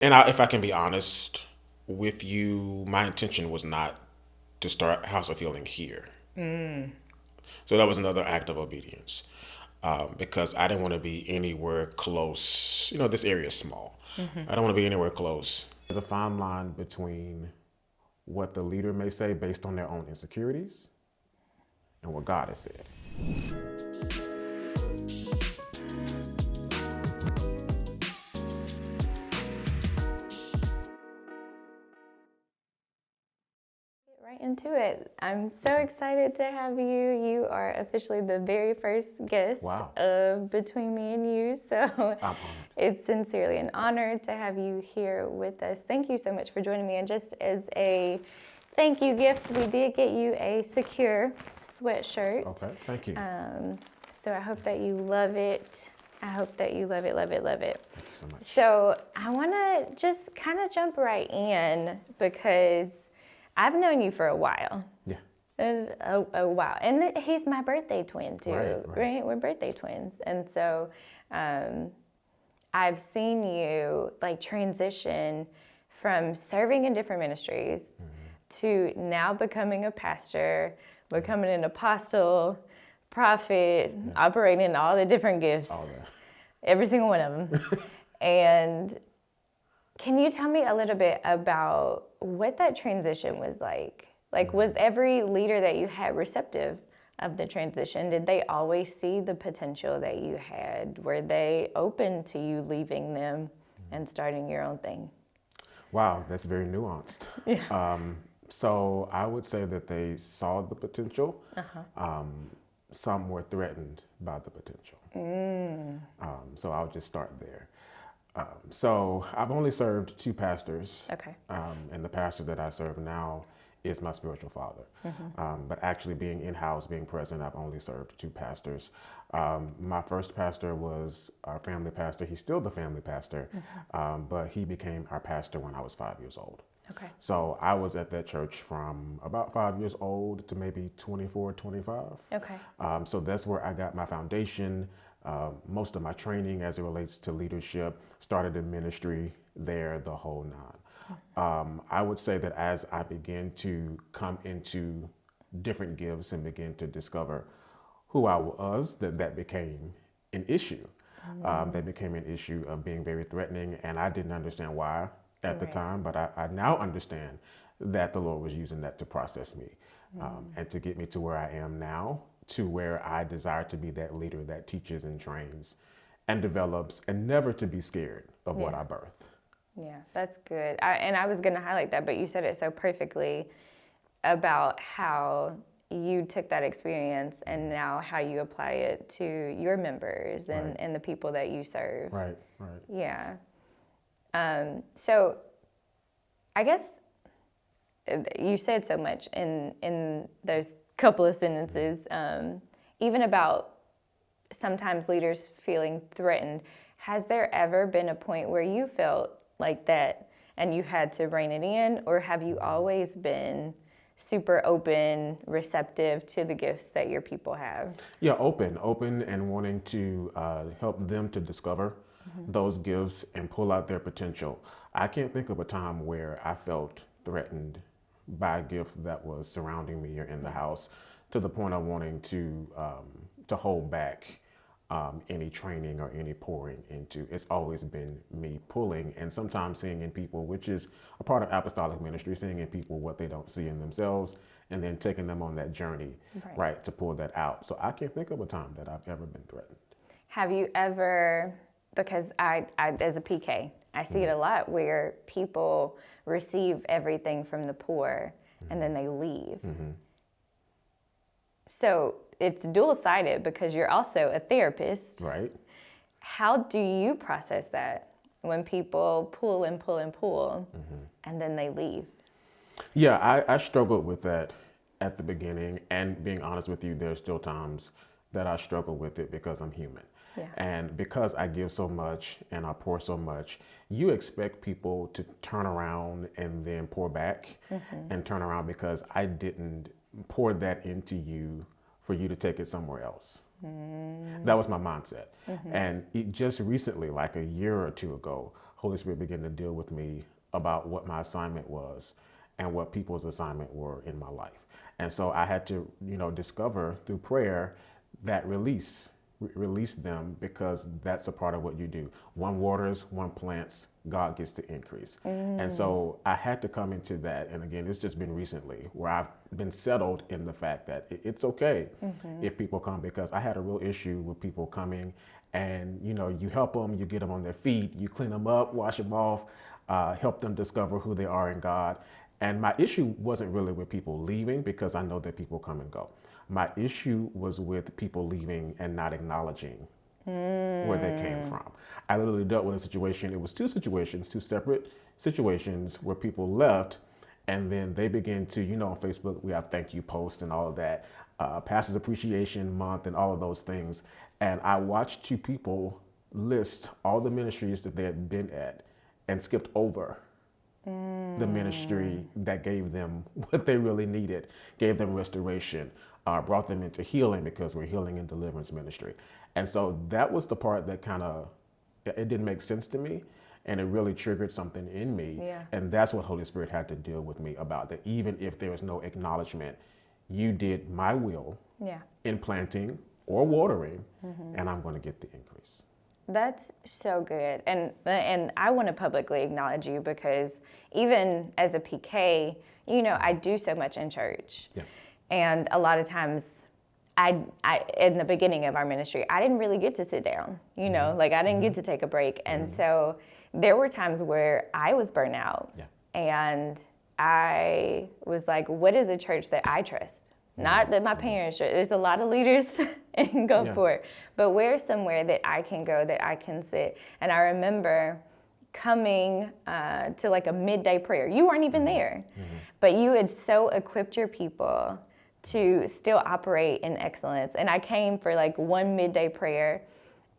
if I can be honest with you, my intention was not to start House of Healing here. So that was another act of obedience because I didn't want to be anywhere close. This area is small. I don't want to be anywhere close. There's a fine line between what the leader may say based on their own insecurities and what God has said. Right into it. I'm so excited to have you. You are officially the very first guest Wow. of Between Me and You. So I'm honored. it's sincerely an honor to have you here with us. Thank you so much for joining me. And just as a thank you gift, we did get you a secure sweatshirt. Okay, thank you. So I hope that you love it. I hope that you love it, love it, love it. Thank you so much. So I want to just kind of jump right in because I've known you for a while. Yeah. It's a while. And he's my birthday twin too, Right. We're birthday twins. And so I've seen you like transition from serving in different ministries to now becoming a pastor, becoming an apostle, prophet, operating in all the different gifts. All that. Every single one of them. And can you tell me a little bit about what that transition was like? Like, was every leader that you had receptive of the transition? Did they always see the potential that you had? Were they open to you leaving them and starting your own thing? Wow, that's very nuanced. Yeah. So I would say that they saw the potential. Some were threatened by the potential. So I'll just start there. So I've only served two pastors. Okay. And the pastor that I serve now is my spiritual father. But actually being in-house, being present, I've only served two pastors. My first pastor was our family pastor. He's still the family pastor, but he became our pastor when I was 5 years old. Okay. So I was at that church from about 5 years old to maybe 24, 25. Okay. So that's where I got my foundation. Most of my training as it relates to leadership started in ministry there, the whole nine. I would say that as I began to come into different gifts and begin to discover who I was, that became an issue. That became an issue of being very threatening, and I didn't understand why at the time, but I now understand that the Lord was using that to process me and to get me to where I am now, to where I desire to be that leader that teaches and trains and develops and never to be scared of what I birth. Yeah, that's good. And I was going to highlight that, but you said it so perfectly about how you took that experience and now how you apply it to your members and the people that you serve. Right. Yeah. So I guess you said so much in those couple of sentences, even about sometimes leaders feeling threatened. Has there ever been a point where you felt like that and you had to rein it in, or have you always been super open, receptive to the gifts that your people have? Yeah, open and wanting to help them to discover those gifts and pull out their potential. I can't think of a time where I felt threatened by a gift that was surrounding me or in the house to the point of wanting to hold back any training or any pouring into. It's always been me pulling and sometimes seeing in people, which is a part of apostolic ministry, seeing in people what they don't see in themselves and then taking them on that journey, right, to pull that out. So I can't think of a time that I've ever been threatened. Have you ever, because I as a PK, I see it a lot where people receive everything from the poor and then they leave. So it's dual-sided because you're also a therapist. Right. How do you process that when people pull and pull and pull and then they leave? Yeah, I struggled with that at the beginning, and being honest with you, there's still times that I struggle with it because I'm human. Yeah. And because I give so much and I pour so much, you expect people to turn around and then pour back and turn around because I didn't pour that into you for you to take it somewhere else. That was my mindset. And just recently, like a year or two ago, Holy Spirit began to deal with me about what my assignment was and what people's assignment were in my life. And so I had to, discover through prayer that release them, because that's a part of what you do. One waters, one plants, God gets to increase. And so I had to come into that. And again, it's just been recently where I've been settled in the fact that it's okay if people come, because I had a real issue with people coming and, you help them, you get them on their feet, you clean them up, wash them off, help them discover who they are in God. And my issue wasn't really with people leaving, because I know that people come and go. My issue was with people leaving and not acknowledging where they came from. I literally dealt with a situation. It was two separate situations where people left, and then they began to, on Facebook, we have thank you posts and all of that, Pastors Appreciation Month and all of those things. And I watched two people list all the ministries that they had been at and skipped over the ministry that gave them what they really needed, gave them restoration, brought them into healing, because we're healing and deliverance ministry. And so that was the part that it didn't make sense to me, and it really triggered something in me. Yeah. And that's what Holy Spirit had to deal with me about, that even if there was no acknowledgement, you did my will in planting or watering, and I'm going to get the increase. That's so good. And I want to publicly acknowledge you, because even as a PK, I do so much in church. Yeah. And a lot of times I in the beginning of our ministry, I didn't really get to sit down, like I didn't get to take a break. And so there were times where I was burnt out. Yeah. And I was like, what is a church that I trust? Not that my parents should. There's a lot of leaders and go for it. But where's somewhere that I can go, that I can sit? And I remember coming to like a midday prayer. You weren't even there, but you had so equipped your people to still operate in excellence. And I came for like one midday prayer,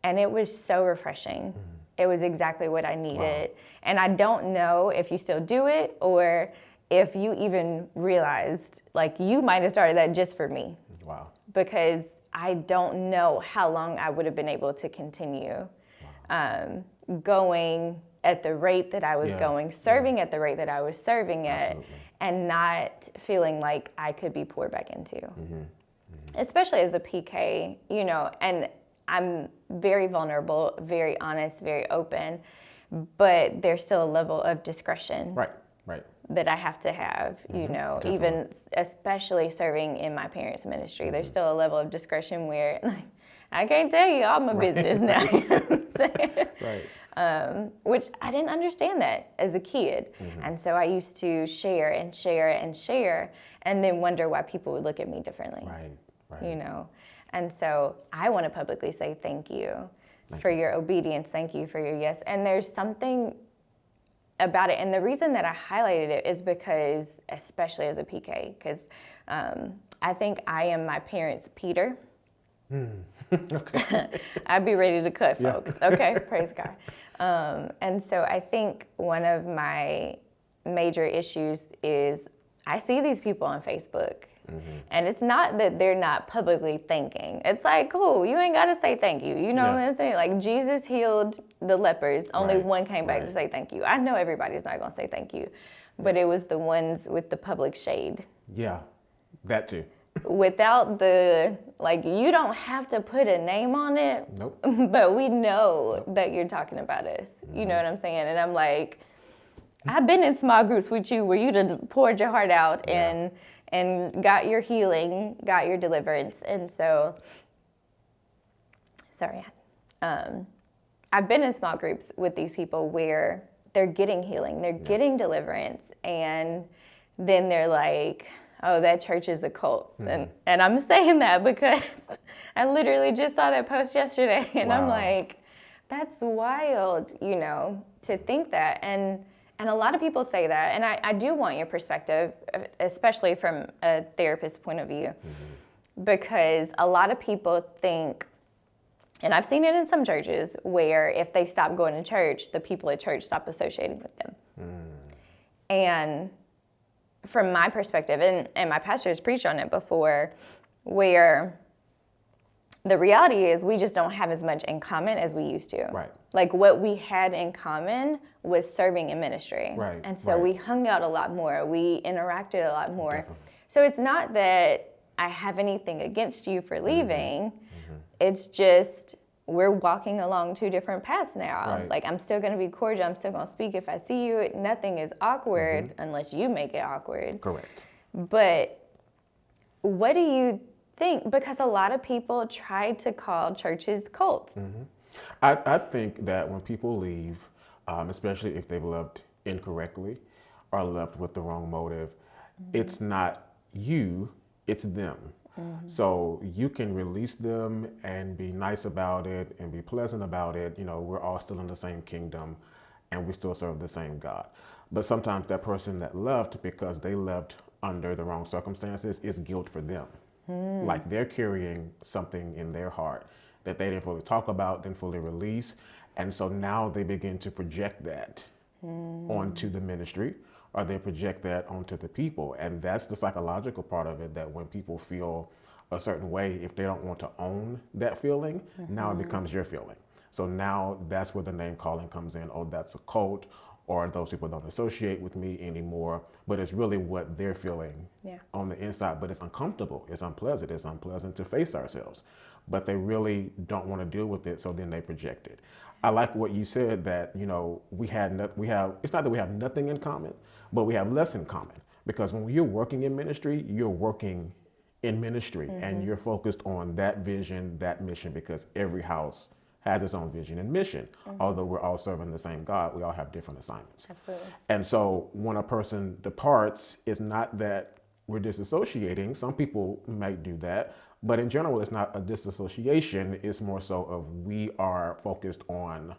and it was so refreshing. It was exactly what I needed. Wow. And I don't know if you still do it, or if you even realized, like, you might have started that just for me. Wow. Because I don't know how long I would have been able to continue going at the rate that I was going, serving at the rate that I was serving at, and not feeling like I could be poured back into. Especially as a PK, and I'm very vulnerable, very honest, very open, but there's still a level of discretion. Right. That I have to have, Definitely. even especially serving in my parents' ministry. There's still a level of discretion where, like, I can't tell you all my business now. You know what I'm saying? Right. Which I didn't understand that as a kid. And so I used to share and share and share, and then wonder why people would look at me differently. Right. And so I want to publicly say thank you for your obedience. Thank you for your yes. And there's something about it. And the reason that I highlighted it is because, especially as a PK, because I think I am my parents' Peter. Okay. I'd be ready to cut, folks. Okay, praise God. And so I think one of my major issues is I see these people on Facebook. And it's not that they're not publicly thanking. It's like, cool, you ain't got to say thank you. You know what I'm saying? Like, Jesus healed the lepers. Only one came back to say thank you. I know everybody's not going to say thank you. But it was the ones with the public shade. Yeah, that too. Without the, like, you don't have to put a name on it. Nope. But we know that you're talking about us. You know what I'm saying? And I'm like, I've been in small groups with you where you done poured your heart out and got your healing, got your deliverance. And so, I've been in small groups with these people where they're getting healing, they're getting deliverance, and then they're like, oh, that church is a cult. And I'm saying that because I literally just saw that post yesterday, and I'm like, that's wild, to think that. And a lot of people say that, and I do want your perspective, especially from a therapist's point of view, because a lot of people think, and I've seen it in some churches, where if they stop going to church, the people at church stop associating with them. And from my perspective, and my pastor has preached on it before, where the reality is we just don't have as much in common as we used to. Right. Like what we had in common was serving in ministry. Right, And so right. we hung out a lot more. We interacted a lot more. Definitely. So it's not that I have anything against you for leaving. Mm-hmm. It's just we're walking along two different paths now. Right. Like I'm still going to be cordial. I'm still going to speak if I see you. Nothing is awkward unless you make it awkward. Correct. But what do you think? Because a lot of people try to call churches cults. I think that when people leave, especially if they've loved incorrectly or left with the wrong motive, it's not you, it's them. So you can release them and be nice about it and be pleasant about it. You know, we're all still in the same kingdom and we still serve the same God. But sometimes that person that left because they left under the wrong circumstances is guilt for them. Like they're carrying something in their heart that they didn't fully talk about, didn't fully release. And so now they begin to project that onto the ministry, or they project that onto the people. And that's the psychological part of it, that when people feel a certain way, if they don't want to own that feeling, now it becomes your feeling. So now that's where the name calling comes in. Oh, that's a cult, or those people don't associate with me anymore. But it's really what they're feeling on the inside. But it's uncomfortable, it's unpleasant to face ourselves. But they really don't want to deal with it, so then they project it. I like what you said, that, you know, it's not that we have nothing in common, but we have less in common. Because when you're working in ministry, you're working in ministry and you're focused on that vision, that mission, because every house has its own vision and mission. Although we're all serving the same God, we all have different assignments. Absolutely. And so when a person departs, it's not that we're disassociating. Some people might do that, but in general, it's not a disassociation. It's more so of we are focused on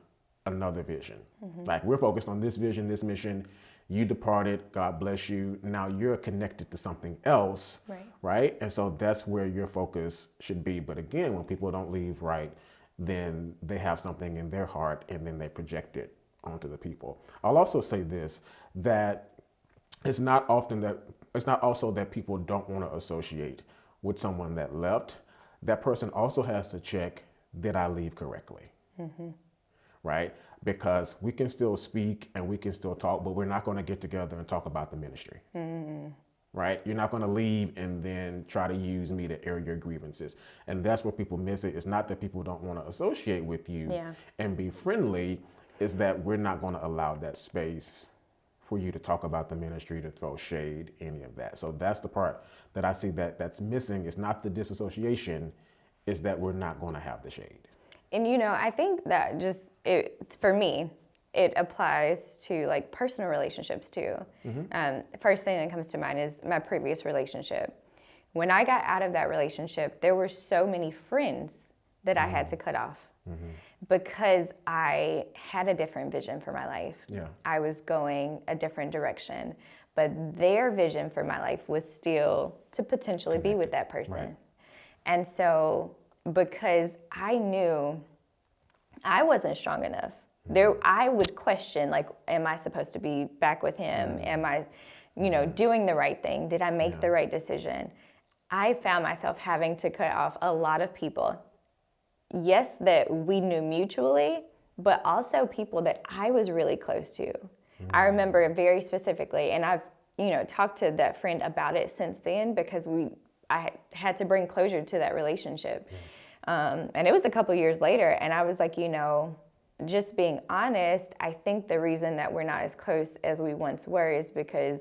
another vision. Like we're focused on this vision, this mission. You departed, God bless you. Now you're connected to something else, right? And so that's where your focus should be. But again, when people don't leave right, then they have something in their heart and then they project it onto the people. I'll also say this, that it's not also that people don't want to associate with someone that left. That person also has to check, did I leave correctly? Right? Because we can still speak and we can still talk, but we're not going to get together and talk about the ministry. Right? You're not going to leave and then try to use me to air your grievances. And that's where people miss it. It's not that people don't want to associate with you and be friendly. It's that we're not going to allow that space for you to talk about the ministry, to throw shade, any of that. So that's the part that I see that's missing. It's not the disassociation, it's that we're not going to have the shade. And you know, I think that for me, it applies to like personal relationships too. First thing that comes to mind is my previous relationship. When I got out of that relationship, there were so many friends that I had to cut off because I had a different vision for my life. I was going a different direction, but their vision for my life was still to potentially be with that person. And so because I knew I wasn't strong enough, I would question, like, am I supposed to be back with him? Am I, doing the right thing? Did I make the right decision? I found myself having to cut off a lot of people. Yes, that we knew mutually, but also people that I was really close to. I remember very specifically, and I've, talked to that friend about it since then because I had to bring closure to that relationship. And it was a couple years later, and I was like, just being honest, I think the reason that we're not as close as we once were is because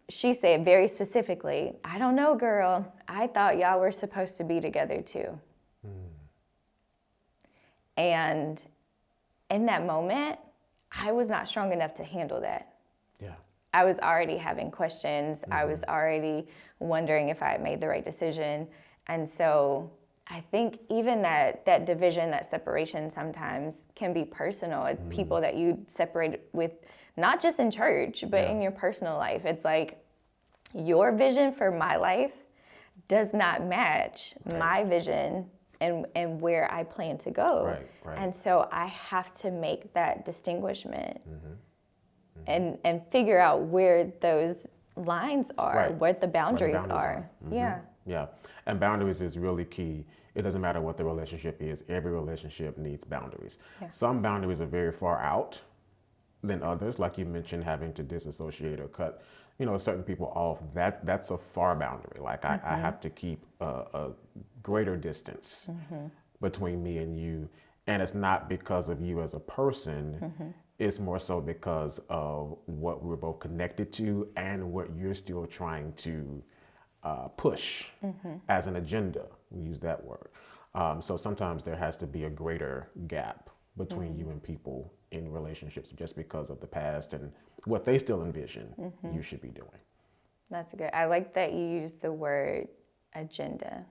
she said very specifically, I don't know, girl, I thought y'all were supposed to be together too. And in that moment, I was not strong enough to handle that. I was already having questions. I was already wondering if I had made the right decision. And so I think even that division, that separation sometimes can be personal. People that you separate with, not just in church, but in your personal life. It's like your vision for my life does not match my vision and where I plan to go. And so I have to make that distinguishment and figure out where those lines are, what the boundaries are. Yeah. And boundaries is really key. It doesn't matter what the relationship is, every relationship needs boundaries. Yeah. Some boundaries are very far out than others, like you mentioned, having to disassociate or cut, certain people off. That's a far boundary. Like I have to keep a greater distance between me and you. And it's not because of you as a person. It's more so because of what we're both connected to and what you're still trying to push as an agenda. We use that word. So sometimes there has to be a greater gap between you and people in relationships just because of the past and what they still envision you should be doing. That's good. I like that you use the word agenda.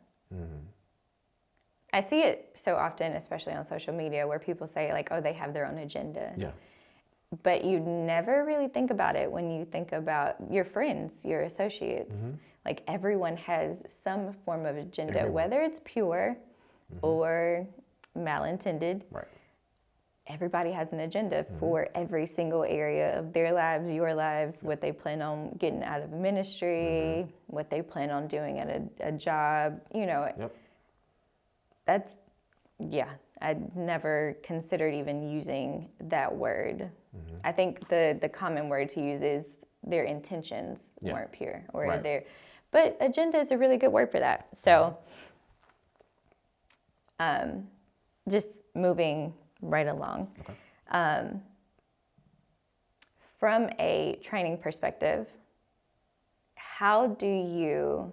I see it so often, especially on social media, where people say like, oh, they have their own agenda. Yeah. But you never really think about it when you think about your friends, your associates. Like everyone has some form of agenda, whether it's pure or malintended. Right. Everybody has an agenda for every single area of their lives, your lives, what they plan on getting out of ministry, what they plan on doing at a job, Yep. That's, yeah, I'd never considered even using that word. I think the common word to use is their intentions weren't pure or Right. but agenda is a really good word for that. So, just moving right along. Okay. From a training perspective, how do you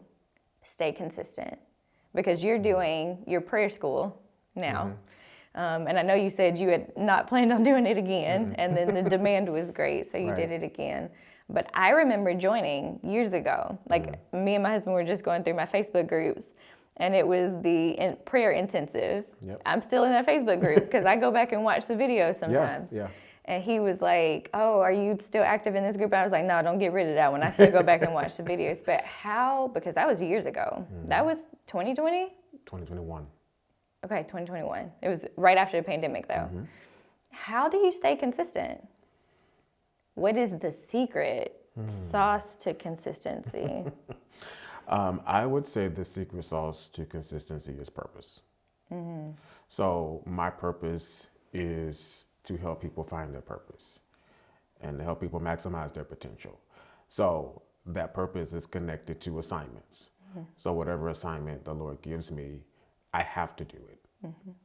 stay consistent? Because you're doing your prayer school now. And I know you said you had not planned on doing it again, and then the demand was great, so you did it again. But I remember joining years ago. Like me and my husband were just going through my Facebook groups, and it was the prayer intensive. Yep. I'm still in that Facebook group because I go back and watch the videos sometimes. Yeah. And he was like, oh, are you still active in this group? I was like, no, don't get rid of that one. I still go back and watch the videos. But how, because that was years ago. That was 2020? 2021. Okay, 2021. It was right after the pandemic, though. How do you stay consistent? What is the secret sauce to consistency? I would say the secret sauce to consistency is purpose. So my purpose is to help people find their purpose and to help people maximize their potential. So that purpose is connected to assignments. So whatever assignment the Lord gives me, I have to do it.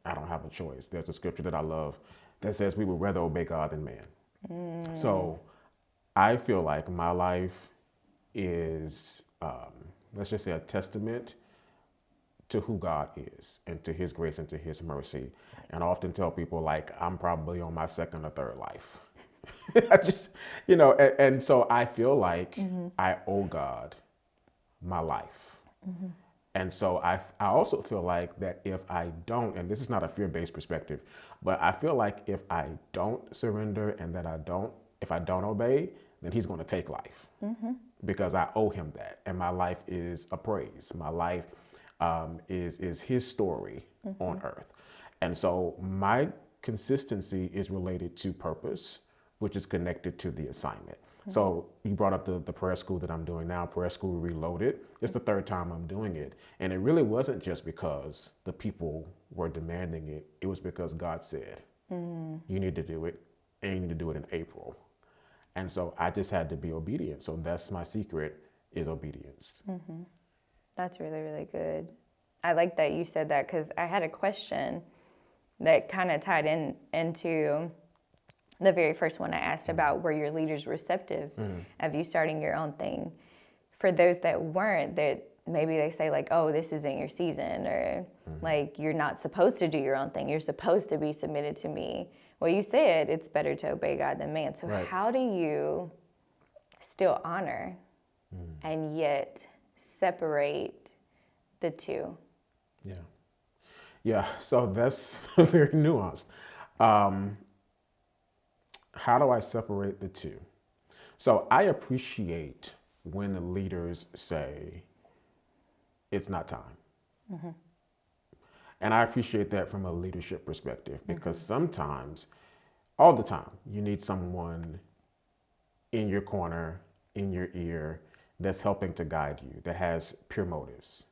I don't have a choice. There's a scripture that I love that says we would rather obey God than man. So I feel like my life is, let's just say, a testament to who God is and to his grace and to his mercy. And I often tell people like I'm probably on my second or third life. I just, and so I feel like I owe God my life. And so I also feel like that if I don't, and this is not a fear-based perspective, but I feel like if I don't surrender and that if I don't obey, then he's going to take life because I owe him that. And my life is a praise. My life is his story on earth. And so my consistency is related to purpose, which is connected to the assignment. So you brought up the prayer school that I'm doing now, Prayer School Reloaded. It's the third time I'm doing it. And it really wasn't just because the people were demanding it. It was because God said, you need to do it, and you need to do it in April. And so I just had to be obedient. So that's my secret, is obedience. That's really, really good. I like that you said that because I had a question that kind of tied into the very first one I asked about, were your leaders receptive of you starting your own thing? For those that weren't, that maybe they say like, oh, this isn't your season, or like, you're not supposed to do your own thing. You're supposed to be submitted to me. Well, you said it's better to obey God than man. So how do you still honor and yet separate the two? Yeah, so that's very nuanced. How do I separate the two? So I appreciate when the leaders say, it's not time. And I appreciate that from a leadership perspective because sometimes, all the time, you need someone in your corner, in your ear, that's helping to guide you, that has pure motives.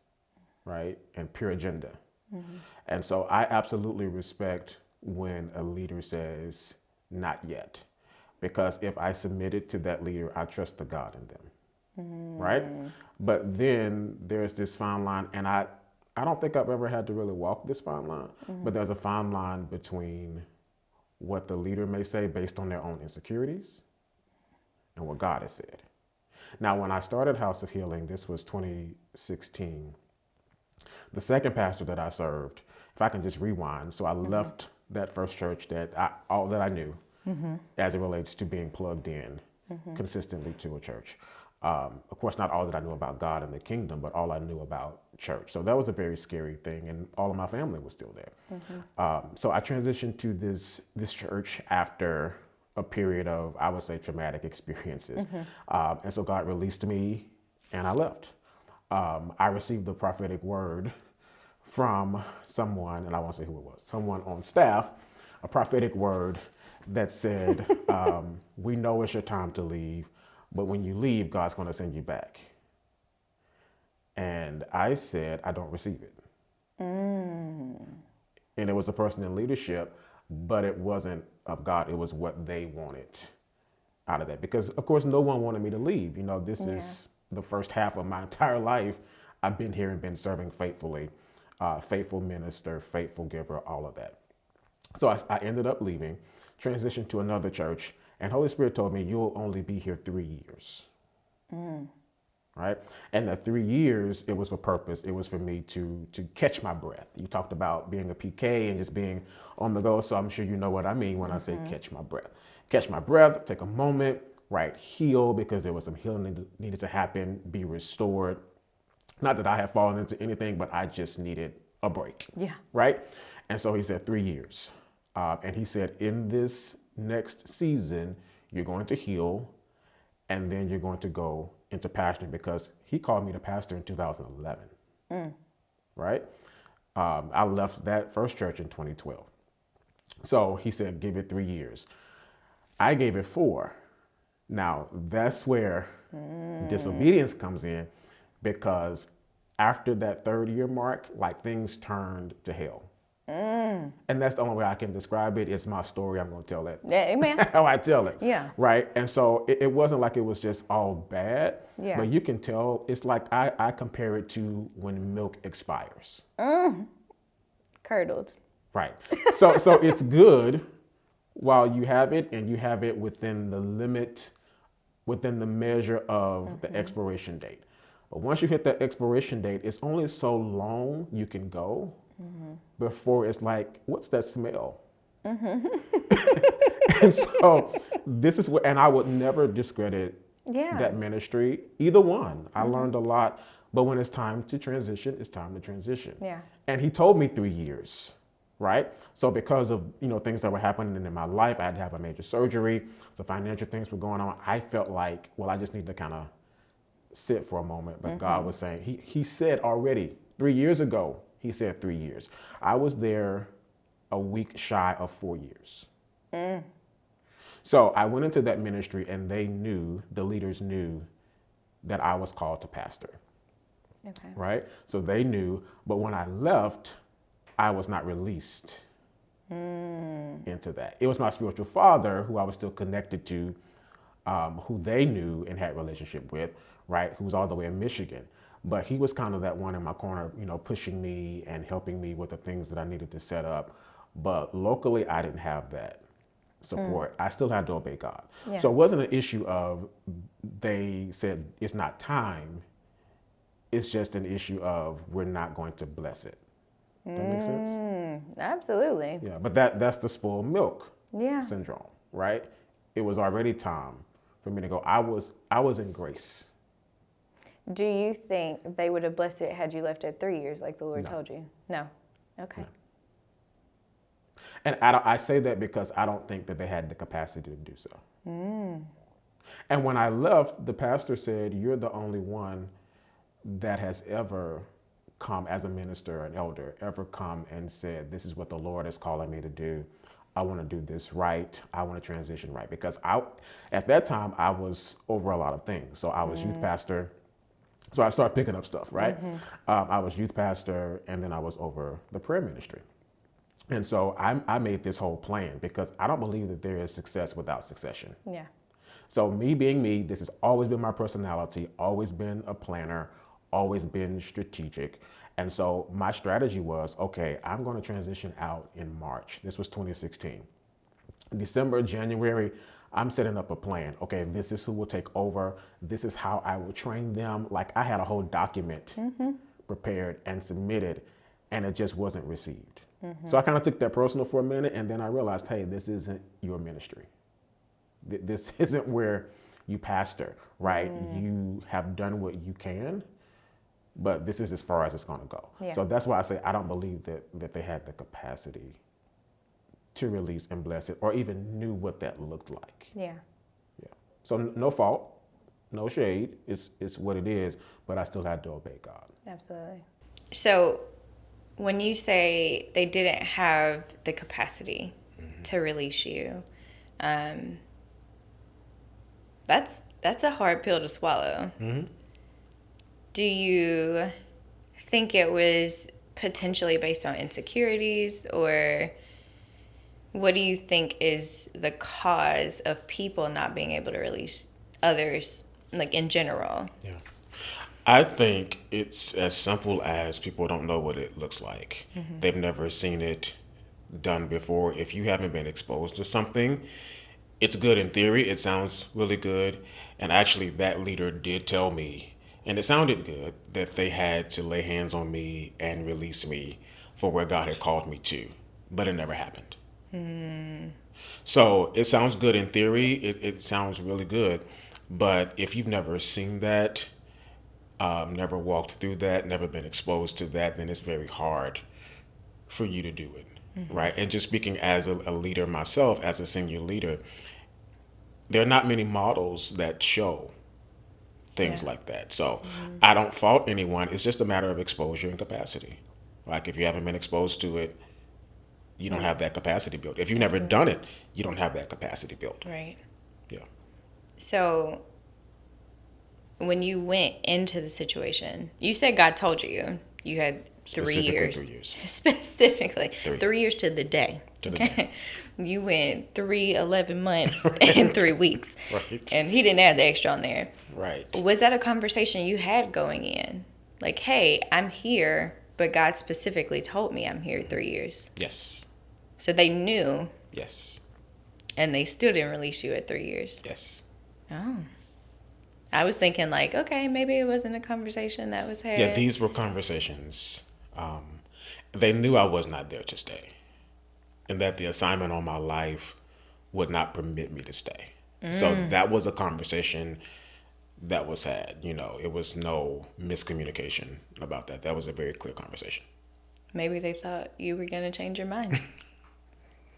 right, and pure agenda. And so I absolutely respect when a leader says, not yet. Because if I submitted to that leader, I trust the God in them, right? But then there's this fine line, and I don't think I've ever had to really walk this fine line, but there's a fine line between what the leader may say based on their own insecurities and what God has said. Now, when I started House of Healing, this was 2016, the second pastor that I served, if I can just rewind, so I left that first church all that I knew as it relates to being plugged in consistently to a church. Of course, not all that I knew about God and the kingdom, but all I knew about church. So that was a very scary thing, and all of my family was still there. So I transitioned to this church after a period of, I would say, traumatic experiences. And so God released me, and I left. I received the prophetic word from someone, and I won't say who it was, someone on staff, a prophetic word that said, we know it's your time to leave, but when you leave, God's going to send you back. And I said, I don't receive it. And it was a person in leadership, but it wasn't of God. It was what they wanted out of that. Because, of course, no one wanted me to leave. You know, this is the first half of my entire life. I've been here and been serving faithfully, faithful minister, faithful giver, all of that. So I ended up leaving, transitioned to another church, and Holy Spirit told me, you'll only be here 3 years. Right? And the 3 years, it was for purpose. It was for me to catch my breath. You talked about being a PK and just being on the go. So I'm sure you know what I mean when I say catch my breath. Catch my breath, take a moment, right? Heal, because there was some healing that needed to happen, be restored. Not that I had fallen into anything, but I just needed a break. Yeah. Right? And so he said 3 years. And he said, in this next season, you're going to heal, and then you're going to go into pastoring, because he called me to pastor in 2011. Right? I left that first church in 2012. So he said, give it 3 years. I gave it 4. Now, that's where disobedience comes in, because after that 3rd year mark, like, things turned to hell. And that's the only way I can describe it. It's my story. I'm going to tell it. Yeah, amen. How I tell it. Yeah. Right. And so it wasn't like it was just all bad. Yeah. But you can tell, it's like I compare it to when milk expires. Curdled. Right. So it's good while you have it, and you have it within the limit, within the measure of the expiration date. But once you hit that expiration date, it's only so long you can go before it's like, what's that smell? And so this is what, and I would never discredit that ministry, either one. I learned a lot, but when it's time to transition, it's time to transition. Yeah. And he told me 3 years, right? So because of, things that were happening in my life, I had to have a major surgery. So financial things were going on. I felt like, well, I just need to kind of sit for a moment. But God was saying, he said already 3 years ago, he said 3 years. I was there a week shy of 4 years. So I went into that ministry, and the leaders knew that I was called to pastor. Okay. Right? So they knew, but when I left, I was not released into that. It was my spiritual father, who I was still connected to, who they knew and had a relationship with, right? Who was all the way in Michigan. But he was kind of that one in my corner, pushing me and helping me with the things that I needed to set up. But locally, I didn't have that support. I still had to obey God. Yeah. So it wasn't an issue of they said it's not time. It's just an issue of we're not going to bless it. That makes sense? Absolutely. Yeah, but that's the spoiled milk Yeah. syndrome, right? It was already time for me to go. I was in grace. Do you think they would have blessed it had you left at 3 years, like the Lord No. told you? No. Okay. No. And I say that because I don't think that they had the capacity to do so. And when I left, the pastor said, you're the only one that has ever come as a minister, an elder, ever come and said, this is what the Lord is calling me to do. I want to do this right. I want to transition right. Because at that time, I was over a lot of things. So I was youth pastor. So I started picking up stuff, right? I was youth pastor, and then I was over the prayer ministry. And so I made this whole plan because I don't believe that there is success without succession. Yeah. So me being me, this has always been my personality, always been a planner, always been strategic. And so my strategy was, okay, I'm going to transition out in March. This was 2016. December, January, I'm setting up a plan. Okay, this is who will take over. This is how I will train them. Like I had a whole document prepared and submitted, and it just wasn't received. So I kind of took that personal for a minute, and then I realized, hey, this isn't your ministry. This isn't where you pastor, right? You have done what you can, but this is as far as it's going to go. Yeah. So that's why I say I don't believe that they had the capacity to release and bless it, or even knew what that looked like. Yeah. Yeah. So no fault, no shade. It's what it is, but I still had to obey God. Absolutely. So when you say they didn't have the capacity to release you, that's a hard pill to swallow. Do you think it was potentially based on insecurities, or what do you think is the cause of people not being able to release others, like in general? Yeah. I think it's as simple as people don't know what it looks like. They've never seen it done before. If you haven't been exposed to something, it's good in theory. It sounds really good. And actually, that leader did tell me, and it sounded good, that they had to lay hands on me and release me for where God had called me to. But it never happened. So it sounds good in theory. It sounds really good. But if you've never seen that, never walked through that, never been exposed to that, then it's very hard for you to do it, right? And just speaking as a leader myself, as a senior leader, there are not many models that show things like that. So I don't fault anyone. It's just a matter of exposure and capacity. Like if you haven't been exposed to it, you don't have that capacity built. If you've never done it, you don't have that capacity built. Right. Yeah. So when you went into the situation, you said God told you had 3 Specifically years. 3 years. Specifically, Three. 3 years to the day. To the day. You went 11 months and 3 weeks. Right. And he didn't add the extra on there. Right. Was that a conversation you had going in? Like, hey, I'm here, but God specifically told me I'm here 3 years. Yes. So they knew, Yes. and they still didn't release you at 3 years. Yes. Oh. I was thinking like, okay, maybe it wasn't a conversation that was had. Yeah, these were conversations. They knew I was not there to stay, and that the assignment on my life would not permit me to stay. So that was a conversation that was had. You know, it was no miscommunication about that. That was a very clear conversation. Maybe they thought you were going to change your mind.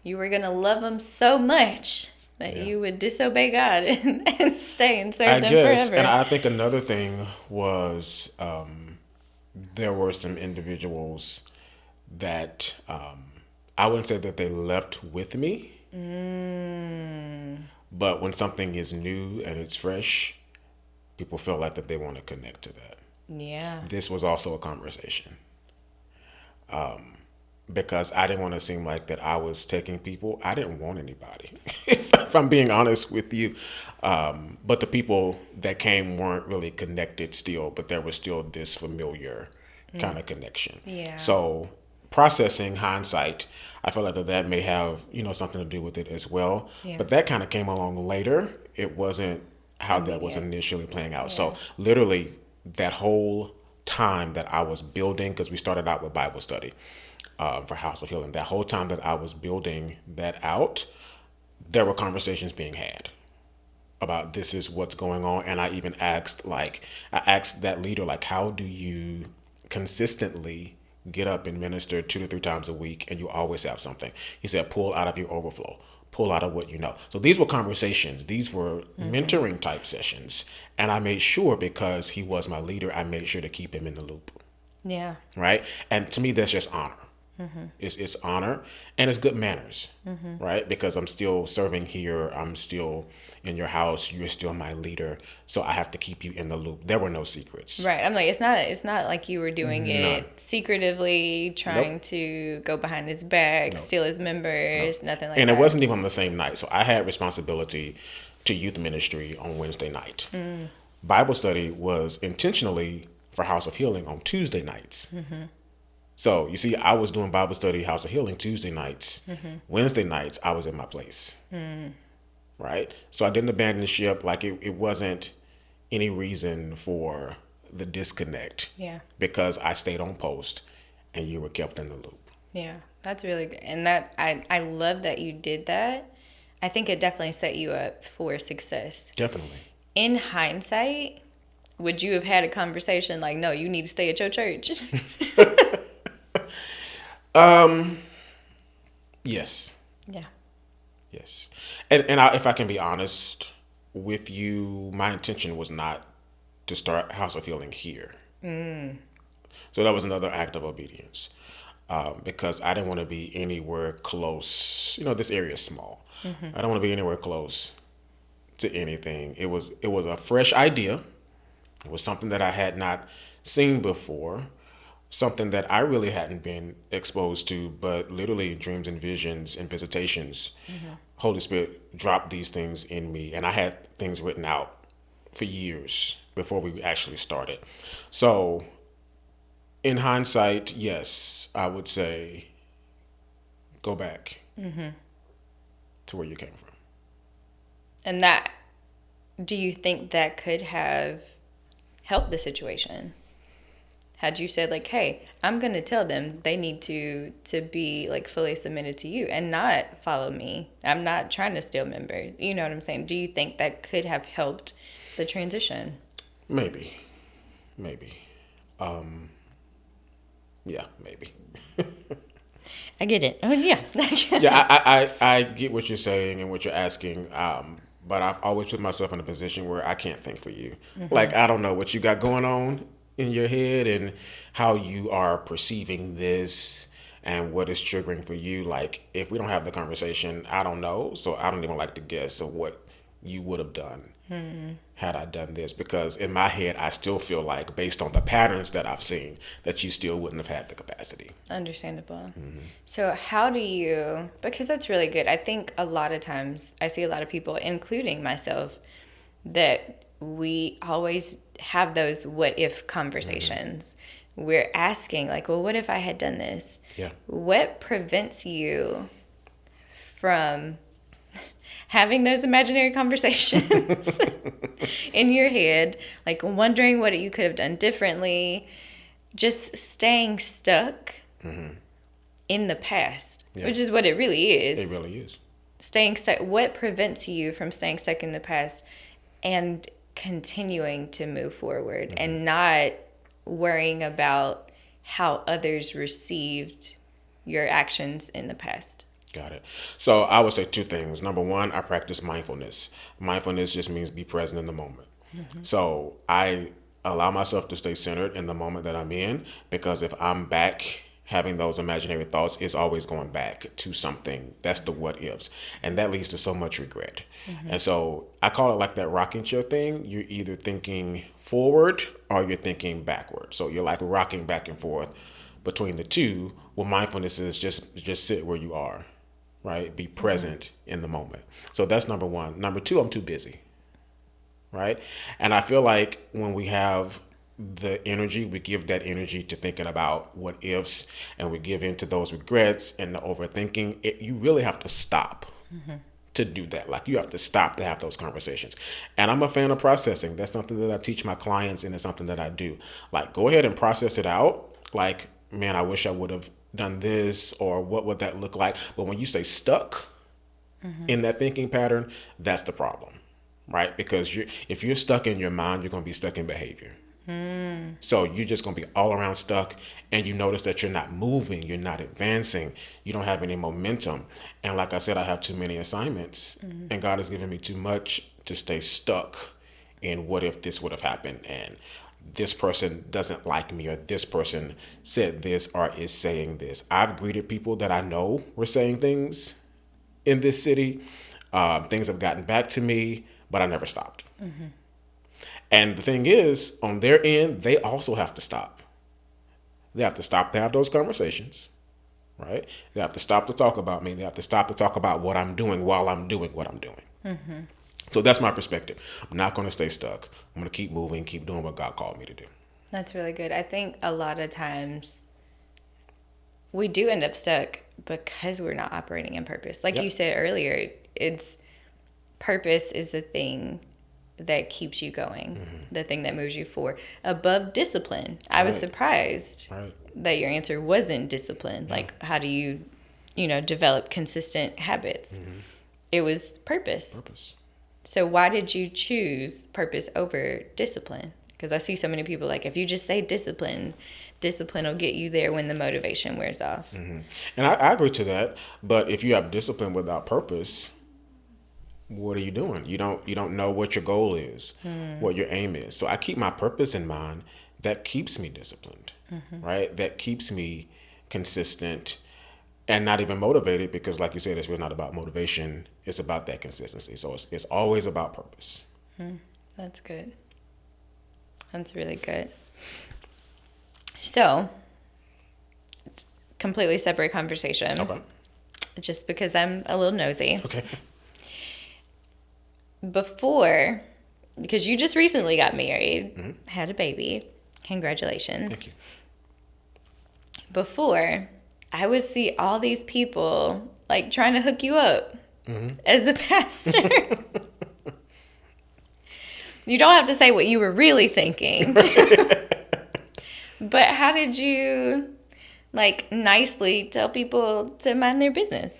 You were going to love them so much that you would disobey God and stay and serve them forever. And I think another thing was there were some individuals that I wouldn't say that they left with me, but when something is new and it's fresh, people feel like that they want to connect to that. Yeah. This was also a conversation. Because I didn't want to seem like that I was taking people. I didn't want anybody, if I'm being honest with you. But the people that came weren't really connected still, but there was still this familiar kind of connection. Yeah. So processing hindsight, I feel like that may have, something to do with it as well. Yeah. But that kind of came along later. It wasn't how that was initially playing out. So literally that whole time that I was building, because we started out with Bible study, for House of Healing. That whole time that I was building that out, there were conversations being had about this is what's going on. And I even asked that leader, like, how do you consistently get up and minister 2 to 3 times a week and you always have something? He said, pull out of your overflow, pull out of what you know. So these were conversations. These were mentoring type sessions. And I made sure, because he was my leader, I made sure to keep him in the loop. Yeah. Right. And to me, that's just honor. It's honor and it's good manners, right? Because I'm still serving here. I'm still in your house. You're still my leader. So I have to keep you in the loop. There were no secrets. Right. I'm like, it's not like you were doing None. it secretively, trying Nope. to go behind his back, Nope. steal his members, nothing like And that. it wasn't even on the same night. So I had responsibility to youth ministry on Wednesday night. Bible study was intentionally for House of Healing on Tuesday nights. So you see, I was doing Bible study, House of Healing Tuesday nights. Wednesday nights, I was in my place. Right? So I didn't abandon the ship. Like it wasn't any reason for the disconnect. Yeah. Because I stayed on post and you were kept in the loop. Yeah, that's really good. And that I love that you did that. I think it definitely set you up for success. Definitely. In hindsight, would you have had a conversation like, no, you need to stay at your church? Yes. Yeah. Yes. And if I can be honest with you, my intention was not to start House of Healing here. So that was another act of obedience, because I didn't want to be anywhere close. This area is small. I don't want to be anywhere close to anything. It was a fresh idea. It was something that I had not seen before, something that I really hadn't been exposed to, but literally dreams and visions and visitations. Holy Spirit dropped these things in me, and I had things written out for years before we actually started. So in hindsight, yes, I would say go back to where you came from. And that, do you think that could have helped the situation? Had you said like, hey, I'm going to tell them they need to be like fully submitted to you and not follow me. I'm not trying to steal members. You know what I'm saying? Do you think that could have helped the transition? Maybe. Yeah, maybe. I get it. Oh, yeah. Yeah, I get what you're saying and what you're asking. But I've always put myself in a position where I can't think for you. Like, I don't know what you got going on in your head and how you are perceiving this and what is triggering for you. Like, if we don't have the conversation, I don't know. So I don't even like to guess of what you would have done had I done this. Because in my head, I still feel like, based on the patterns that I've seen, that you still wouldn't have had the capacity. Understandable. So how do you, because that's really good. I think a lot of times I see a lot of people, including myself, that we always have those what if conversations. We're asking like, well, what if I had done this? Yeah. What prevents you from having those imaginary conversations in your head, like wondering what you could have done differently, just staying stuck in the past, which is what it really is. It really is. Staying stuck. What prevents you from staying stuck in the past and continuing to move forward and not worrying about how others received your actions in the past? Got it. So I would say two things. Number one, I practice mindfulness. Mindfulness just means be present in the moment. So I allow myself to stay centered in the moment that I'm in, because if I'm back having those imaginary thoughts, it's always going back to something. That's the what ifs. And that leads to so much regret. And so I call it like that rocking chair thing. You're either thinking forward or you're thinking backward. So you're like rocking back and forth between the two. Well, mindfulness is just sit where you are. Right? Be present in the moment. So that's number one. Number two, I'm too busy. Right? And I feel like when we have the energy, we give that energy to thinking about what ifs, and we give into those regrets and the overthinking. You really have to stop to do that. Like, you have to stop to have those conversations. And I'm a fan of processing. That's something that I teach my clients, and it's something that I do. Like, go ahead and process it out. Like, man, I wish I would have done this, or what would that look like? But when you say stuck in that thinking pattern, that's the problem, right? Because if you're stuck in your mind, you're going to be stuck in behavior. So you're just going to be all around stuck, and you notice that you're not moving, you're not advancing, you don't have any momentum. And like I said, I have too many assignments, and God has given me too much to stay stuck in what if this would have happened. And this person doesn't like me, or this person said this or is saying this. I've greeted people that I know were saying things in this city. Things have gotten back to me, but I never stopped. And the thing is, on their end, they also have to stop. They have to stop to have those conversations, right? They have to stop to talk about me. They have to stop to talk about what I'm doing while I'm doing what I'm doing. So that's my perspective. I'm not going to stay stuck. I'm going to keep moving, keep doing what God called me to do. That's really good. I think a lot of times we do end up stuck because we're not operating in purpose. Like Yep. you said earlier, it's purpose is the thing that keeps you going, the thing that moves you forward above discipline. I was Right. surprised Right. that your answer wasn't discipline. Like, how do you, develop consistent habits? It was purpose. Purpose. So why did you choose purpose over discipline? Because I see so many people like, if you just say discipline, discipline will get you there when the motivation wears off. And I agree to that. But if you have discipline without purpose, what are you doing? You don't know what your goal is, what your aim is. So I keep my purpose in mind. That keeps me disciplined, right? That keeps me consistent and not even motivated, because like you said, it's really not about motivation. It's about that consistency. So it's always about purpose. That's good. That's really good. So, completely separate conversation. Okay. Just because I'm a little nosy. Okay. Before, because you just recently got married, had a baby. Congratulations. Thank you. Before, I would see all these people like trying to hook you up as a pastor. You don't have to say what you were really thinking. But how did you like nicely tell people to mind their business?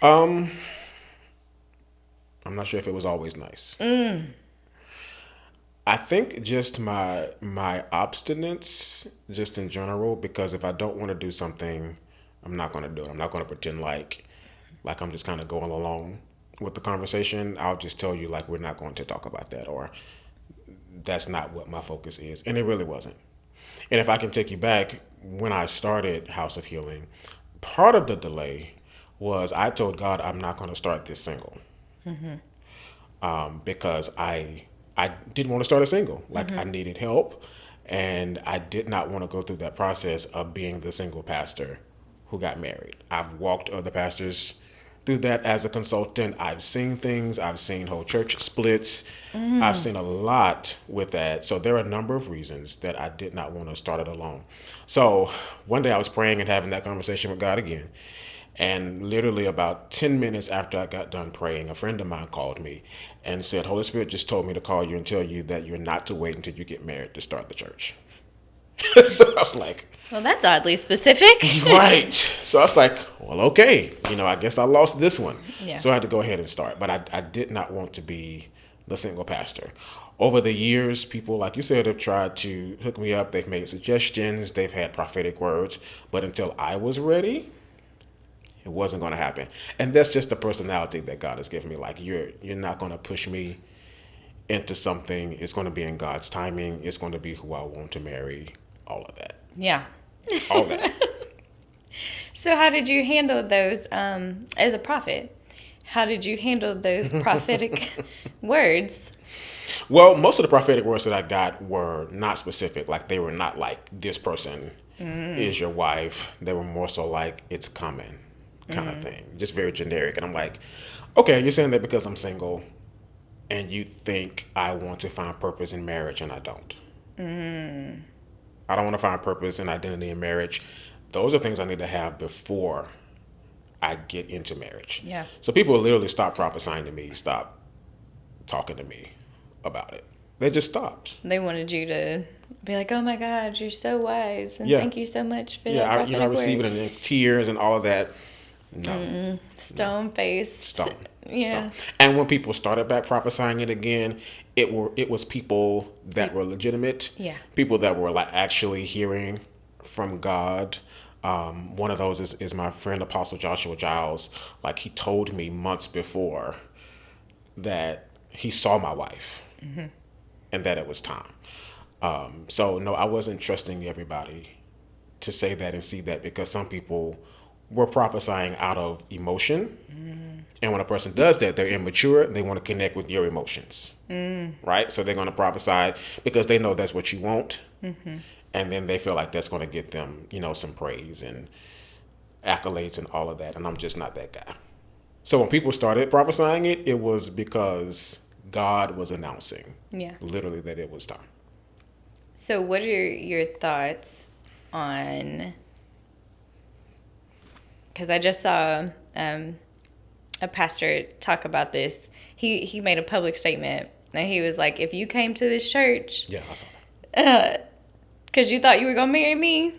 I'm not sure if it was always nice. I think just my obstinance, just in general, because if I don't want to do something, I'm not going to do it. I'm not going to pretend like I'm just kind of going along with the conversation. I'll just tell you, like, we're not going to talk about that, or that's not what my focus is. And it really wasn't. And if I can take you back, when I started House of Healing, part of the delay was I told God I'm not going to start this single. Because I didn't want to start a single. Like, I needed help, and I did not want to go through that process of being the single pastor who got married. I've walked other pastors through that as a consultant. I've seen things. I've seen whole church splits. I've seen a lot with that. So there are a number of reasons that I did not want to start it alone. So one day I was praying and having that conversation with God again. And literally about 10 minutes after I got done praying, a friend of mine called me and said, Holy Spirit just told me to call you and tell you that you're not to wait until you get married to start the church. So I was like, Well, that's oddly specific. right. So I was like, well, okay. I guess I lost this one. Yeah. So I had to go ahead and start. But I did not want to be the single pastor. Over the years, people, like you said, have tried to hook me up. They've made suggestions. They've had prophetic words. But until I was ready, it wasn't going to happen. And that's just the personality that God has given me. Like, you're not going to push me into something. It's going to be in God's timing. It's going to be who I want to marry. All of that. Yeah. All that. So how did you handle those as a prophet? How did you handle those prophetic words? Well, most of the prophetic words that I got were not specific. Like, they were not like, this person is your wife. They were more so like, it's coming kind of thing. Just very generic. And I'm like, okay, you're saying that because I'm single and you think I want to find purpose in marriage, and I don't. I don't want to find purpose and identity in marriage. Those are things I need to have before I get into marriage. Yeah. So people literally stopped prophesying to me, stopped talking to me about it. They just stopped. They wanted you to be like, oh my God, you're so wise. And Yeah. thank you so much for that Yeah, prophetic I received it word. in tears and all of that. No. Stone-faced. Stone. Yeah. Stone. And when people started back prophesying it again, it was people that were legitimate. Yeah. People that were like actually hearing from God. One of those is my friend Apostle Joshua Giles. Like, he told me months before that he saw my wife and that it was time. So no, I wasn't trusting everybody to say that and see that, because some people were prophesying out of emotion. And when a person does that, they're immature. They want to connect with your emotions, right? So they're going to prophesy because they know that's what you want. And then they feel like that's going to get them, some praise and accolades and all of that. And I'm just not that guy. So when people started prophesying it, it was because God was announcing, Yeah. literally, that it was time. So what are your thoughts on, because I just saw a pastor talk about this. He made a public statement, and he was like, if you came to this church Yeah, I saw that. because you thought you were going to marry me,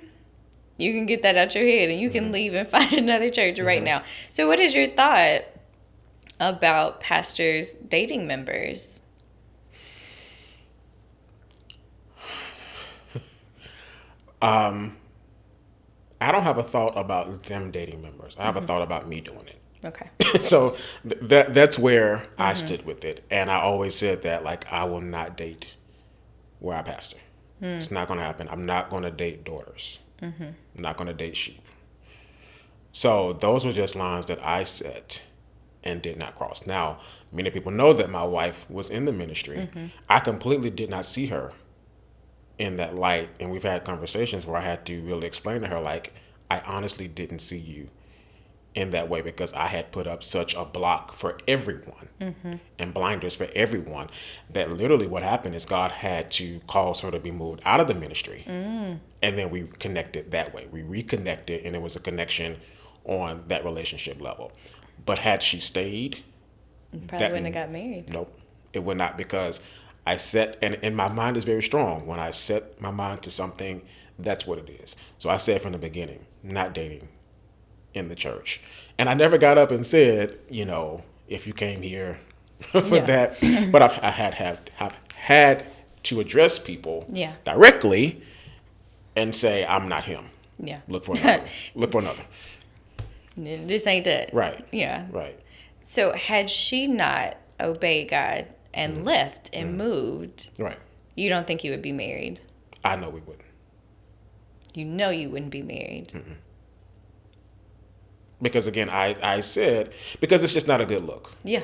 you can get that out your head and you can leave and find another church right now. So what is your thought about pastors dating members? I don't have a thought about them dating members. I have a thought about me doing it. Okay. So that's where I stood with it. And I always said that, like, I will not date where I pastor. It's not going to happen. I'm not going to date daughters. I'm not going to date sheep. So those were just lines that I set and did not cross. Now, many people know that my wife was in the ministry. I completely did not see her in that light. And we've had conversations where I had to really explain to her, like, I honestly didn't see you in that way because I had put up such a block for everyone and blinders for everyone that literally what happened is God had to cause her to be moved out of the ministry. And then we connected that way. We reconnected, and it was a connection on that relationship level. But had she stayed, Probably wouldn't have got married. nope, it would not, because I set, and my mind is very strong. When I set my mind to something, that's what it is. So I said from the beginning, not dating in the church. And I never got up and said, if you came here for Yeah. that. But I've had to address people Yeah. directly and say, I'm not him. Yeah. Look for another. Look for another. This ain't that. Right. Yeah. Right. So had she not obeyed God and left and moved, Right. you don't think you would be married? I know we wouldn't. You know you wouldn't be married. Because again, I said, because it's just not a good look. Yeah.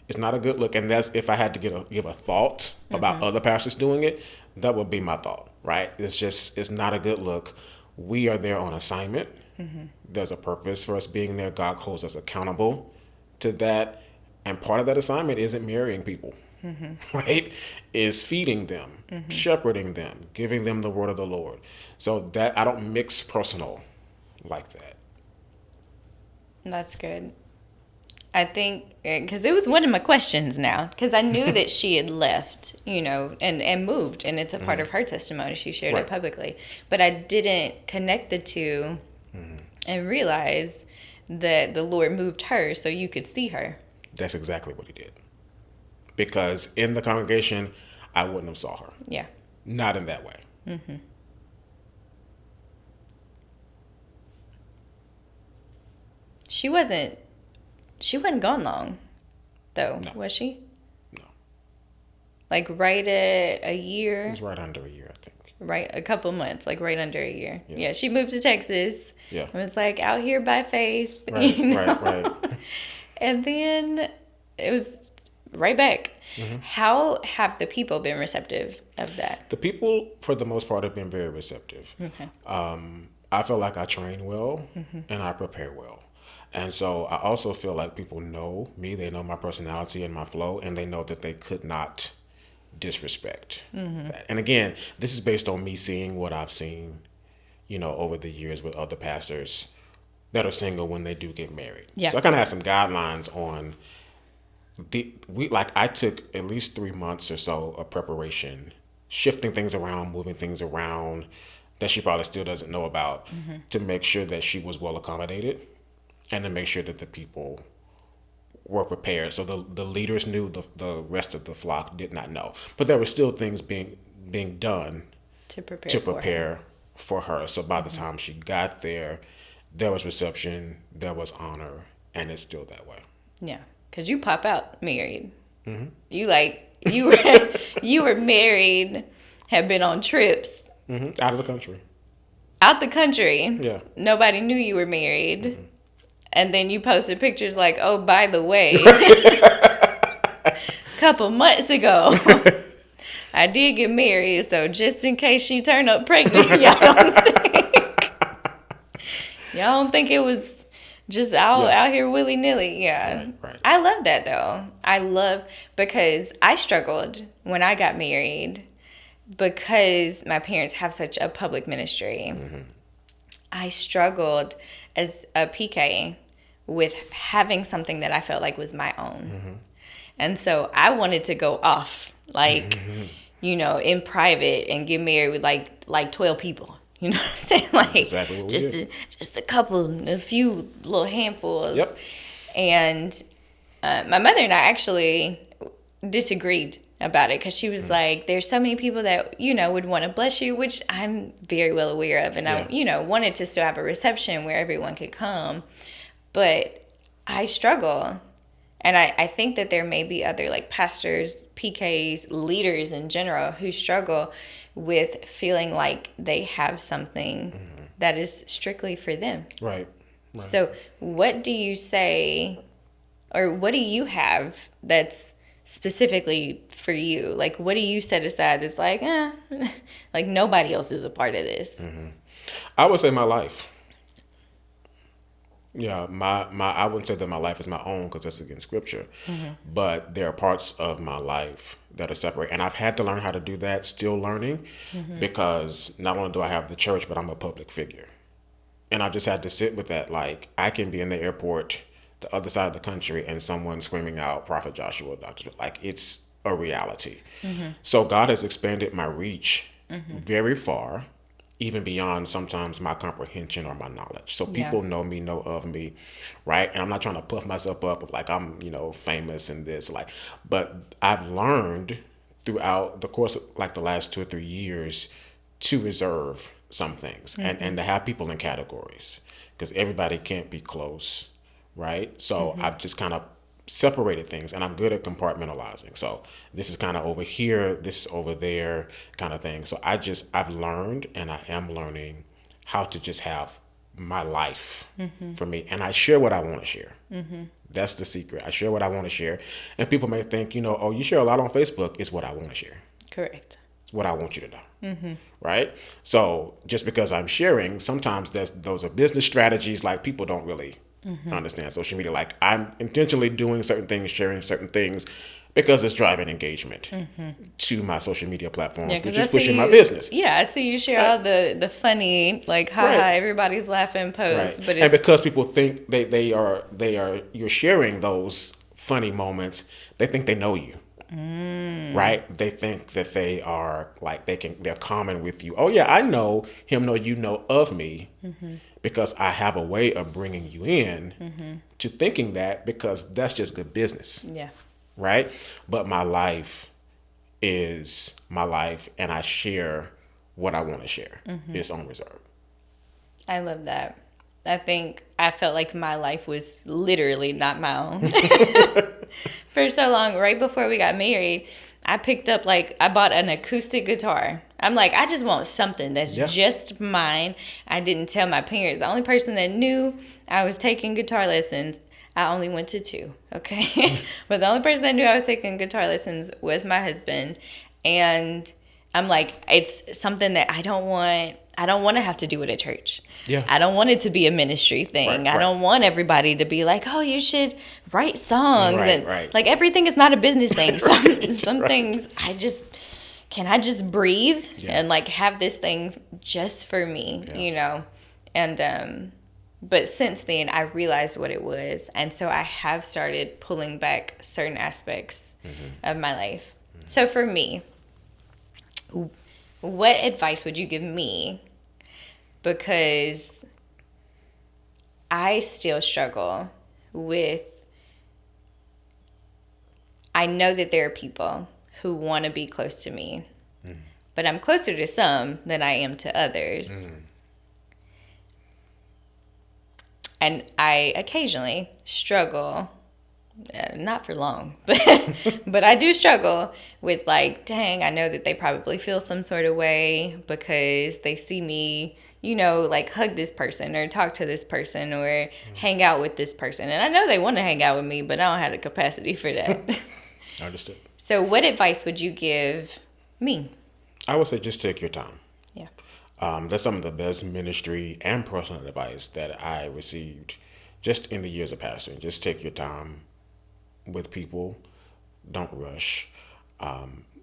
It's not a good look. And that's, if I had to give a thought about other pastors doing it, that would be my thought, right? It's not a good look. We are there on assignment. There's a purpose for us being there. God holds us accountable to that. And part of that assignment isn't marrying people, right? Is feeding them, shepherding them, giving them the word of the Lord. So that I don't mix personal like that. That's good. I think, because it was one of my questions now, because I knew that she had left, and moved, and it's a part of her testimony. She shared Right. it publicly. But I didn't connect the two and realize that the Lord moved her so you could see her. That's exactly what he did. Because in the congregation, I wouldn't have saw her. Yeah. Not in that way. She wasn't gone long, though, No. was she? No. Like right at a It year, was right under a year, I think. right? A couple months, like right under a year. Yeah. Yeah, she moved to Texas. Yeah. It was like out here by faith. Right, you know? right. And then it was right back. How have the people been receptive of that? The people, for the most part, have been very receptive. Okay. I feel like I train well and I prepare well. And so I also feel like people know me. They know my personality and my flow, and they know that they could not disrespect that. And again, this is based on me seeing what I've seen, over the years with other pastors that are single when they do get married. Yeah. So I kind of have some guidelines on I took at least 3 months or so of preparation, shifting things around, moving things around that she probably still doesn't know about, to make sure that she was well accommodated and to make sure that the people were prepared. So the leaders knew, the rest of the flock did not know. But there were still things being done To prepare. to for her. prepare for her. So by the time she got there was reception, there was honor, and it's still that way. Yeah, because you pop out married. Mm-hmm. You were you were married have been on trips Out of the country. out the country. Yeah. Nobody knew you were married. And then you posted pictures like, oh, by the way, a couple months ago, I did get married. So just in case she turned up pregnant, y'all don't think it was just out here willy nilly. Yeah. Right. I love that though. Because I struggled when I got married because my parents have such a public ministry. I struggled as a PK with having something that I felt like was my own. And so I wanted to go off, like, in private and get married with like 12 people. You know what I'm saying? Like, exactly what we did. just a few little handfuls. Yep. And my mother and I actually disagreed about it because she was like, there's so many people that, would want to bless you, which I'm very well aware of. And I, wanted to still have a reception where everyone could come. But I struggle. And I think that there may be other like pastors, PKs, leaders in general who struggle with feeling like they have something that is strictly for them. Right. So what do you say, or what do you have that's specifically for you? Like, what do you set aside that's like, like nobody else is a part of this? I would say my life. Yeah, I wouldn't say that my life is my own because that's against scripture, but there are parts of my life that are separate, and I've had to learn how to do that. Still learning, because not only do I have the church, but I'm a public figure, and I've just had to sit with that. Like, I can be in the airport, the other side of the country, and someone screaming out "Prophet Joshua," Doctor, like it's a reality. So God has expanded my reach very far, even beyond sometimes my comprehension or my knowledge. So people know of me, right? And I'm not trying to puff myself up of like I'm, famous and this, like, but I've learned throughout the course of like the last 2 or 3 years to reserve some things and to have people in categories because everybody can't be close, right? So I've just kind of separated things, and I'm good at compartmentalizing. So this is kind of over here, this is over there kind of thing. So I've learned, and I am learning how to just have my life for me. And I share what I want to share. That's the secret. I share what I want to share. And people may think, oh, you share a lot on Facebook. It's what I want to share. Correct. It's what I want you to know. Right? So just because I'm sharing, sometimes those are business strategies like people don't really understand social media. Like, I'm intentionally doing certain things, sharing certain things because it's driving engagement to my social media platforms, which is pushing my business. Yeah, I see you share all the funny, like, everybody's laughing posts. But and because people think they are you're sharing those funny moments, they think they know you. Right? They think that they are like they're common with you. Oh yeah, I know him, no, you know of me, because I have a way of bringing you in to thinking that, because that's just good business. Yeah. Right? But my life is my life, and I share what I want to share. It's on reserve. I love that. I think I felt like my life was literally not my own. For so long, right before we got married, I bought an acoustic guitar. I'm like, I just want something that's just mine. I didn't tell my parents. The only person that knew I was taking guitar lessons, I only went to 2, okay? But the only person that knew I was taking guitar lessons was my husband. And I'm like, it's something that I don't want to have to do it at church. Yeah. I don't want it to be a ministry thing. Right. I don't want everybody to be like, oh, you should write songs. Right. Like, everything is not a business thing. Some things I just breathe and like have this thing just for me, And but since then I realized what it was, and so I have started pulling back certain aspects of my life. So for me, what advice would you give me? Because I still struggle with, I know that there are people who want to be close to me, but I'm closer to some than I am to others. And I occasionally struggle not for long, but I do struggle with like, dang, I know that they probably feel some sort of way because they see me, like hug this person or talk to this person or hang out with this person. And I know they want to hang out with me, but I don't have the capacity for that. Understood. So what advice would you give me? I would say just take your time. Yeah. That's some of the best ministry and personal advice that I received just in the years of pastoring. Just take your time with people. Don't rush.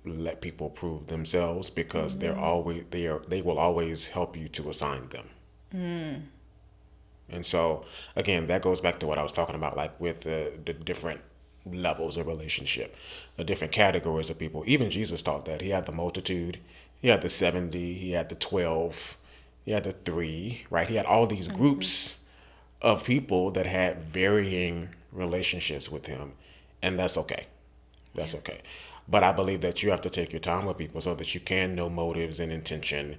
Let people prove themselves because they will always help you to assign them. And so again, that goes back to what I was talking about, like with the different levels of relationship, the different categories of people. Even Jesus taught that. He had the multitude, he had the 70, he had the 12, he had the 3, right? He had all these groups of people that had varying relationships with him. And that's okay. That's okay. But I believe that you have to take your time with people so that you can know motives and intention,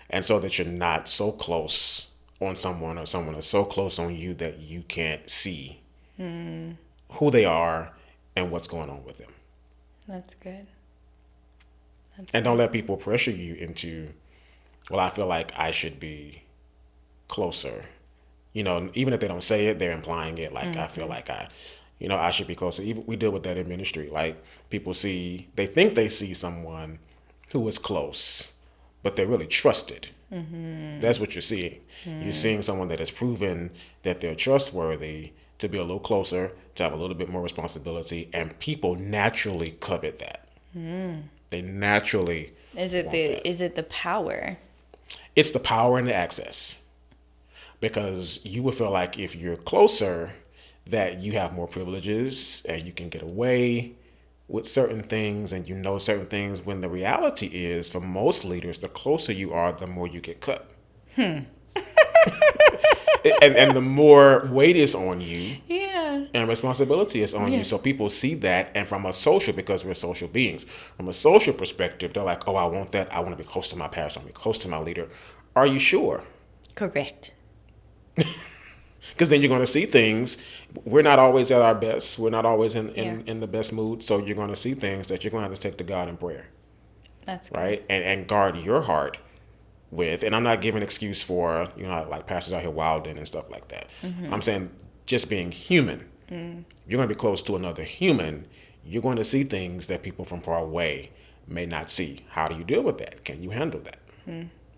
and so that you're not so close on someone or someone is so close on you that you can't see who they are and what's going on with them. That's good. And don't let people pressure you into, well, I feel like I should be closer. Even if they don't say it, they're implying it. Like, I feel like I should be closer. Even we deal with that in ministry. Like, people they think they see someone who is close, but they're really trusted. That's what you're seeing. You're seeing someone that has proven that they're trustworthy to be a little closer, to have a little bit more responsibility, and people naturally covet that. They naturally Is it want that. is it the power? It's the power and the access. Because you would feel like if you're closer, that you have more privileges and you can get away with certain things and certain things, when the reality is, for most leaders, the closer you are, the more you get cut. and the more weight is on you. Yeah. And responsibility is on you. So people see that, and because we're social beings, from a social perspective, they're like, oh, I want that. I want to be close to my pastor. I want to be close to my leader. Are you sure? Correct. Because then you're going to see things. We're not always at our best. We're not always in the best mood. So you're going to see things that you're going to have to take to God in prayer. That's good. Right? And guard your heart with. And I'm not giving excuse for, like pastors out here wilding and stuff like that. I'm saying just being human. You're going to be close to another human. You're going to see things that people from far away may not see. How do you deal with that? Can you handle that?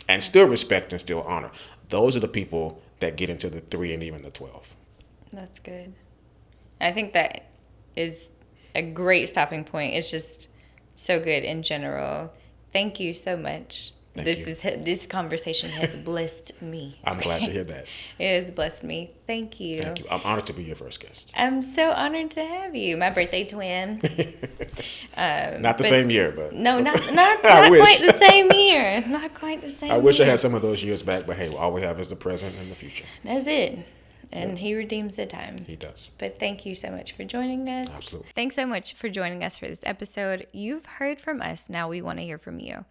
And still respect and still honor. Those are the people that get into the 3 and even the 12. That's good. I think that is a great stopping point. It's just so good in general. Thank you so much. Thank you. This conversation has blessed me. I'm glad to hear that. It has blessed me. Thank you. Thank you. I'm honored to be your first guest. I'm so honored to have you. My birthday twin. Not the same year, but No, not I wish. quite the same year. Not quite the same I wish I year. had some of those years back, but hey, all we have is the present and the future. That's it. And he redeems the time. He does. But thank you so much for joining us. Absolutely. Thanks so much for joining us for this episode. You've heard from us. Now we want to hear from you.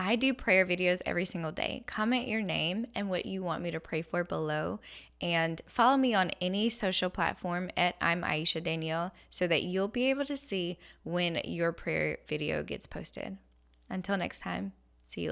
I do prayer videos every single day. Comment your name and what you want me to pray for below. And follow me on any social platform at I'm Aisha Danielle so that you'll be able to see when your prayer video gets posted. Until next time.